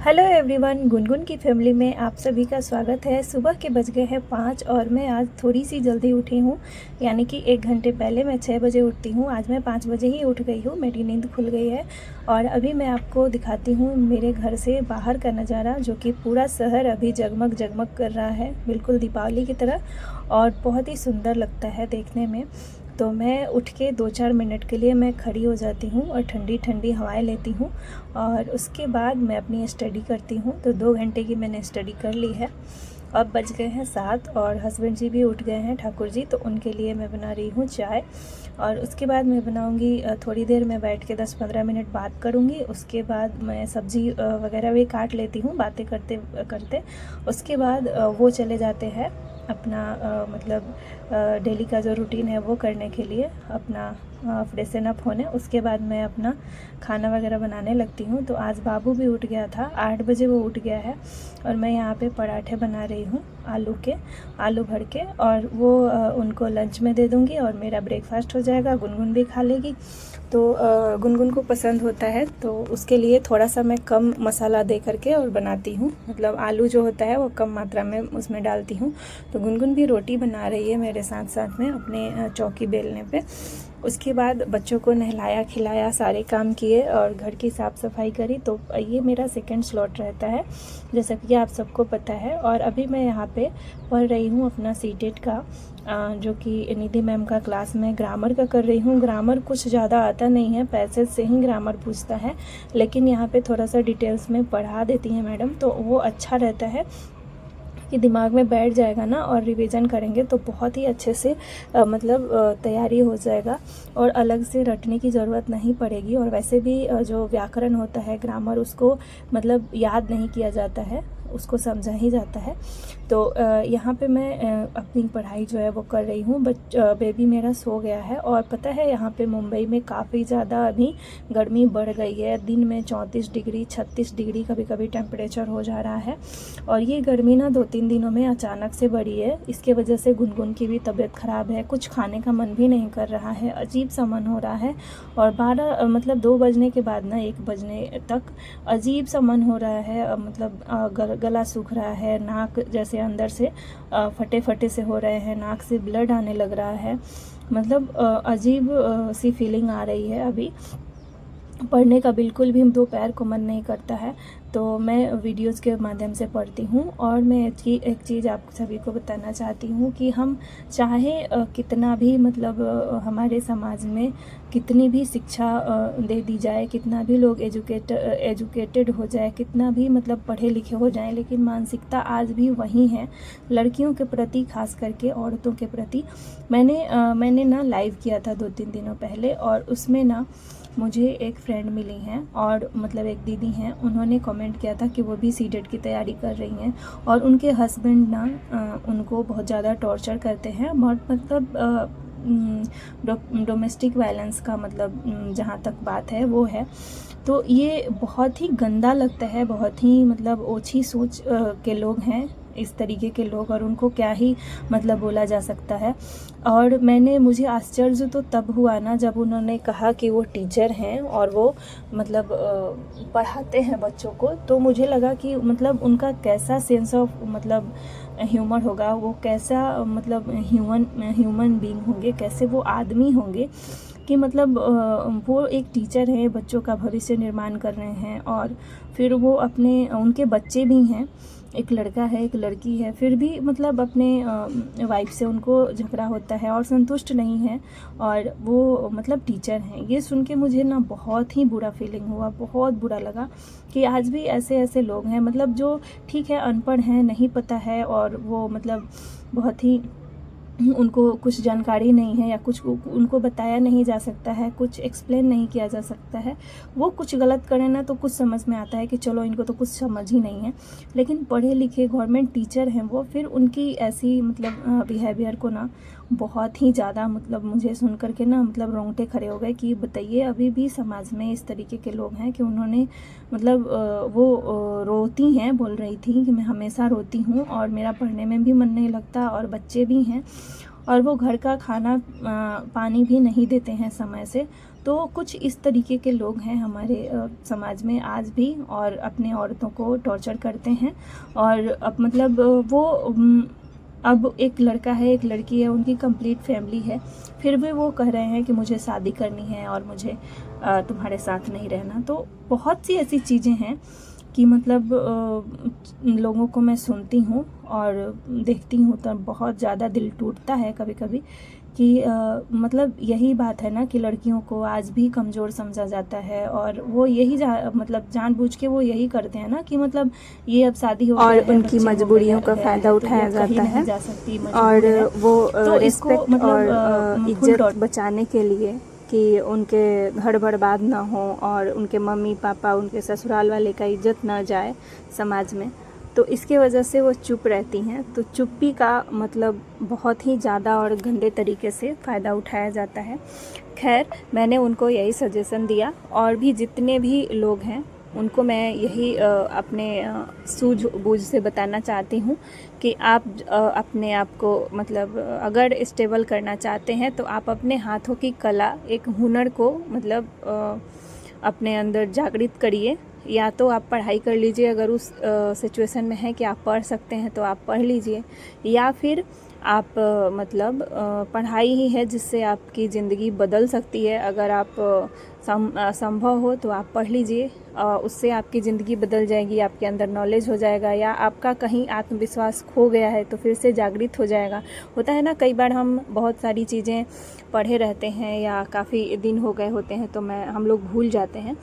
Hello everyone, Gungun की family में आप सभी का स्वागत है। सुबह के बज गए हैं 5 और मैं आज थोड़ी सी जल्दी उठी हूँ, यानी कि 1 घंटे पहले मैं 6 बजे उठती हूँ। आज मैं 5 बजे ही उठ गई हूँ, मेरी नींद खुल गई है। और अभी मैं आपको दिखाती हूँ मेरे घर से बाहर का नज़ारा, जो कि पूरा शहर अभी जगमग जगमग कर रहा है, बिल्कुल दीपावली की तरह, और बहुत ही सुंदर लगता है देखने में। तो मैं उठ के 2-4 मिनट के लिए मैं खड़ी हो जाती हूँ और ठंडी ठंडी हवाएं लेती हूँ, और उसके बाद मैं अपनी स्टडी करती हूँ। तो 2 घंटे की मैंने स्टडी कर ली है। अब बज गए हैं 7 और हस्बैंड जी भी उठ गए हैं, ठाकुर जी, तो उनके लिए मैं बना रही हूँ चाय। और उसके बाद मैं बनाऊँगी, थोड़ी देर मैं बैठ के 10-15 मिनट बात करूँगी। उसके बाद मैं सब्ज़ी वगैरह भी काट लेती हूँ बातें करते करते। उसके बाद वो चले जाते हैं अपना मतलब डेली का जो रूटीन है वो करने के लिए, अपना फ्रेशन अप होने। उसके बाद मैं अपना खाना वगैरह बनाने लगती हूँ। तो आज बाबू भी उठ गया था, 8 बजे वो उठ गया है, और मैं यहाँ पे पराठे बना रही हूँ आलू भर के, और वो उनको लंच में दे दूँगी और मेरा ब्रेकफास्ट हो जाएगा। गुनगुन भी खा लेगी। तो गुनगुन को पसंद होता है, तो उसके लिए थोड़ा सा मैं कम मसाला दे करके और बनाती हूँ, मतलब आलू जो होता है वो कम मात्रा में उसमें डालती हूँ। तो गुनगुन भी रोटी बना रही है मेरे साथ साथ में अपने चौकी बेलने पे। उसके बाद बच्चों को नहलाया खिलाया, सारे काम किए और घर की साफ़ सफाई करी। तो ये मेरा सेकंड स्लॉट रहता है, जैसा कि आप सबको पता है। और अभी मैं यहाँ पे पढ़ रही हूँ अपना सीटेट का, जो कि निधि मैम का क्लास में ग्रामर का कर रही हूँ। ग्रामर कुछ ज़्यादा आता नहीं है, पैसेज से ही ग्रामर पूछता है, लेकिन यहाँ पे थोड़ा सा डिटेल्स में पढ़ा देती हैं मैडम, तो वो अच्छा रहता है कि दिमाग में बैठ जाएगा ना, और रिवीजन करेंगे तो बहुत ही अच्छे से मतलब तैयारी हो जाएगा, और अलग से रटने की ज़रूरत नहीं पड़ेगी। और वैसे भी जो व्याकरण होता है, ग्रामर, उसको मतलब याद नहीं किया जाता है, उसको समझा ही जाता है। तो यहाँ पे मैं अपनी पढ़ाई जो है वो कर रही हूँ। बेबी मेरा सो गया है। और पता है यहाँ पे मुंबई में काफ़ी ज़्यादा अभी गर्मी बढ़ गई है। दिन में 34 डिग्री 36 डिग्री कभी कभी टेम्परेचर हो जा रहा है। और ये गर्मी ना 2-3 दिनों में अचानक से बढ़ी है। इसके वजह से गुनगुन की भी तबीयत ख़राब है, कुछ खाने का मन भी नहीं कर रहा है, अजीब सा मन हो रहा है। और 12 मतलब 2 बजने के बाद ना 1 बजने तक अजीब सा मन हो रहा है, मतलब गला सूख रहा है, नाक जैसे अंदर से फटे फटे से हो रहे हैं, नाक से ब्लड आने लग रहा है, मतलब अजीब सी फीलिंग आ रही है। अभी पढ़ने का बिल्कुल भी दोपहर को मन नहीं करता है। तो मैं वीडियोस के माध्यम से पढ़ती हूँ। और मैं एक चीज़ आप सभी को बताना चाहती हूँ कि हम चाहे कितना भी मतलब हमारे समाज में कितनी भी शिक्षा दे दी जाए, कितना भी लोग एजुकेटेड हो जाए, कितना भी मतलब पढ़े लिखे हो जाए, लेकिन मानसिकता आज भी वही है लड़कियों के प्रति, खास करके औरतों के प्रति। मैंने ना लाइव किया था 2-3 दिनों पहले, और उसमें ना मुझे एक फ्रेंड मिली हैं, और मतलब एक दीदी हैं, उन्होंने कमेंट किया था कि वो भी सीटेट की तैयारी कर रही हैं, और उनके हस्बैंड ना उनको बहुत ज़्यादा टॉर्चर करते हैं, बहुत मतलब डोमेस्टिक वायलेंस का मतलब जहाँ तक बात है वो है। तो ये बहुत ही गंदा लगता है, बहुत ही मतलब ओछी सोच के लोग हैं इस तरीके के लोग, और उनको क्या ही मतलब बोला जा सकता है। और मुझे आश्चर्य तो तब हुआ ना जब उन्होंने कहा कि वो टीचर हैं और वो मतलब पढ़ाते हैं बच्चों को। तो मुझे लगा कि मतलब उनका कैसा सेंस ऑफ मतलब ह्यूमर होगा, वो कैसा मतलब ह्यूमन बीइंग होंगे, कैसे वो आदमी होंगे कि मतलब वो एक टीचर हैं, बच्चों का भविष्य निर्माण कर रहे हैं, और फिर वो उनके बच्चे भी हैं, एक लड़का है एक लड़की है, फिर भी मतलब अपने वाइफ से उनको झगड़ा होता है और संतुष्ट नहीं है, और वो मतलब टीचर हैं। ये सुन के मुझे ना बहुत ही बुरा फीलिंग हुआ, बहुत बुरा लगा कि आज भी ऐसे ऐसे लोग हैं, मतलब जो ठीक है अनपढ़ हैं, नहीं पता है, और वो मतलब बहुत ही उनको कुछ जानकारी नहीं है, या कुछ उनको बताया नहीं जा सकता है, कुछ एक्सप्लेन नहीं किया जा सकता है। वो कुछ गलत करें ना तो कुछ समझ में आता है कि चलो इनको तो कुछ समझ ही नहीं है, लेकिन पढ़े लिखे गवर्नमेंट टीचर हैं वो, फिर उनकी ऐसी मतलब बिहेवियर को ना बहुत ही ज़्यादा मतलब मुझे सुन कर के ना मतलब रोंगटे खड़े हो गए कि बताइए अभी भी समाज में इस तरीके के लोग हैं कि उन्होंने मतलब वो रोती हैं, बोल रही थी कि मैं हमेशा रोती हूँ और मेरा पढ़ने में भी मन नहीं लगता, और बच्चे भी हैं, और वो घर का खाना पानी भी नहीं देते हैं समय से। तो कुछ इस तरीके के लोग हैं हमारे समाज में आज भी, और अपने औरतों को टॉर्चर करते हैं। और अब मतलब वो अब एक लड़का है, एक लड़की है, उनकी कंप्लीट फैमिली है, फिर भी वो कह रहे हैं कि मुझे शादी करनी है और मुझे तुम्हारे साथ नहीं रहना। तो बहुत सी ऐसी चीज़ें हैं कि मतलब लोगों को मैं सुनती हूँ और देखती हूँ तो बहुत ज़्यादा दिल टूटता है कभी कभी कि मतलब यही बात है ना कि लड़कियों को आज भी कमज़ोर समझा जाता है। और वो यही मतलब जानबूझ के वो यही करते हैं ना कि मतलब ये अब शादी हो और गई है, उनकी बच्चे हो मजबूरियों गए का हैं, फ़ायदा तो उठाया ये जाता कहीं नहीं है। जा सकती, और मजबूर है। वो तो इसको रिस्पेक्ट मतलब और फुल इज्जत बचाने के लिए कि उनके घर बर्बाद ना हो और उनके मम्मी पापा, उनके ससुराल वाले का इज्जत ना जाए समाज में, तो इसके वजह से वो चुप रहती हैं। तो चुप्पी का मतलब बहुत ही ज़्यादा और गंदे तरीके से फ़ायदा उठाया जाता है। खैर, मैंने उनको यही सजेशन दिया, और भी जितने भी लोग हैं उनको मैं यही अपने सूझबूझ से बताना चाहती हूँ कि आप अपने आप को मतलब अगर स्टेबल करना चाहते हैं तो आप अपने हाथों की कला, एक हुनर को मतलब अपने अंदर जागृत करिए। या तो आप पढ़ाई कर लीजिए, अगर उस सिचुएशन में है कि आप पढ़ सकते हैं तो आप पढ़ लीजिए, या फिर आप मतलब पढ़ाई ही है जिससे आपकी ज़िंदगी बदल सकती है। अगर आप संभव हो तो आप पढ़ लीजिए, उससे आपकी ज़िंदगी बदल जाएगी, आपके अंदर नॉलेज हो जाएगा, या आपका कहीं आत्मविश्वास खो गया है तो फिर से जागृत हो जाएगा। होता है ना, कई बार हम बहुत सारी चीज़ें पढ़े रहते हैं या काफ़ी दिन हो गए होते हैं तो हम लोग भूल जाते हैं,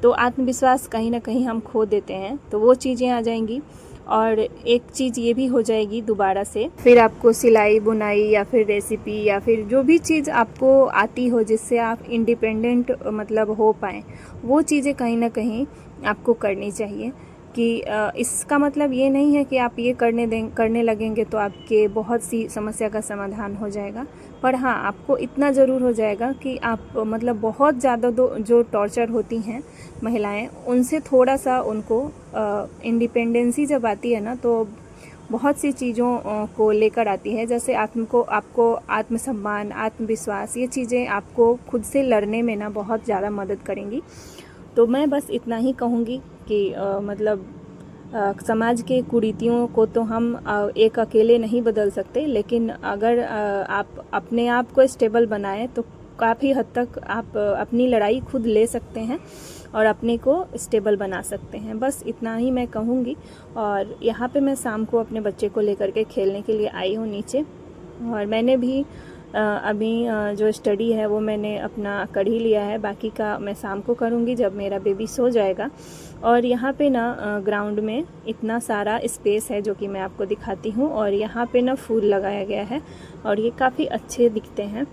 तो आत्मविश्वास कहीं ना कहीं हम खो देते हैं, तो वो चीज़ें आ जाएंगी। और एक चीज़ ये भी हो जाएगी दोबारा से, फिर आपको सिलाई बुनाई या फिर रेसिपी या फिर जो भी चीज़ आपको आती हो जिससे आप इंडिपेंडेंट मतलब हो पाएँ, वो चीज़ें कहीं ना कहीं आपको करनी चाहिए। कि इसका मतलब ये नहीं है कि आप ये करने लगेंगे तो आपके बहुत सी समस्या का समाधान हो जाएगा, पर हाँ, आपको इतना ज़रूर हो जाएगा कि आप मतलब बहुत ज़्यादा जो टॉर्चर होती हैं महिलाएं, उनसे थोड़ा सा उनको इंडिपेंडेंसी जब आती है ना तो बहुत सी चीज़ों को लेकर आती है। जैसे आपको आत्मसम्मान, आत्मविश्वास, ये चीज़ें आपको खुद से लड़ने में ना बहुत ज़्यादा मदद करेंगी। तो मैं बस इतना ही कहूँगी कि मतलब समाज के कुरीतियों को तो हम एक अकेले नहीं बदल सकते, लेकिन अगर आप अपने आप को स्टेबल बनाएं तो काफ़ी हद तक आप अपनी लड़ाई खुद ले सकते हैं और अपने को स्टेबल बना सकते हैं। बस इतना ही मैं कहूँगी। और यहाँ पे मैं शाम को अपने बच्चे को लेकर के खेलने के लिए आई हूँ नीचे, और मैंने भी अभी जो स्टडी है वो मैंने अपना कर ही लिया है, बाकी का मैं शाम को करूँगी जब मेरा बेबी सो जाएगा। और यहाँ पे ना ग्राउंड में इतना सारा स्पेस है जो कि मैं आपको दिखाती हूँ, और यहाँ पे ना फूल लगाया गया है और ये काफ़ी अच्छे दिखते हैं,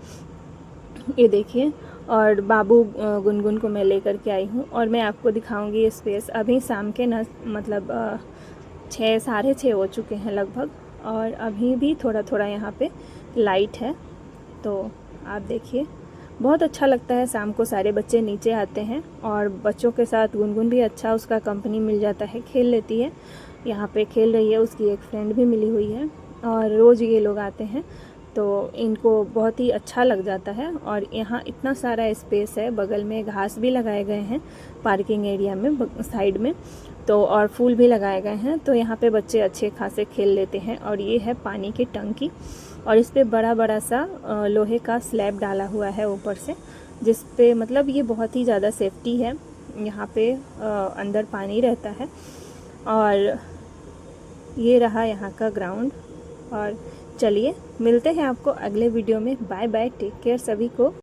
ये देखिए। और बाबू गुनगुन को मैं लेकर के आई हूँ और मैं आपको दिखाऊंगी ये स्पेस। अभी शाम के ना मतलब 6 साढ़े 6 हो चुके हैं लगभग, और अभी भी थोड़ा थोड़ा यहाँ पे लाइट है। तो आप देखिए, बहुत अच्छा लगता है। शाम को सारे बच्चे नीचे आते हैं और बच्चों के साथ गुनगुन भी अच्छा उसका कंपनी मिल जाता है, खेल लेती है। यहाँ पे खेल रही है, उसकी एक फ्रेंड भी मिली हुई है, और रोज़ ये लोग आते हैं तो इनको बहुत ही अच्छा लग जाता है। और यहाँ इतना सारा स्पेस है, बगल में घास भी लगाए गए हैं पार्किंग एरिया में साइड में, तो और फूल भी लगाए गए हैं, तो यहाँ पे बच्चे अच्छे खासे खेल लेते हैं। और ये है पानी की टंकी, और इस पे बड़ा बड़ा सा लोहे का स्लैब डाला हुआ है ऊपर से, जिस पे मतलब ये बहुत ही ज़्यादा सेफ्टी है। यहाँ पे अंदर पानी रहता है। और ये रहा यहाँ का ग्राउंड। और चलिए मिलते हैं आपको अगले वीडियो में। बाय बाय, टेक केयर सभी को।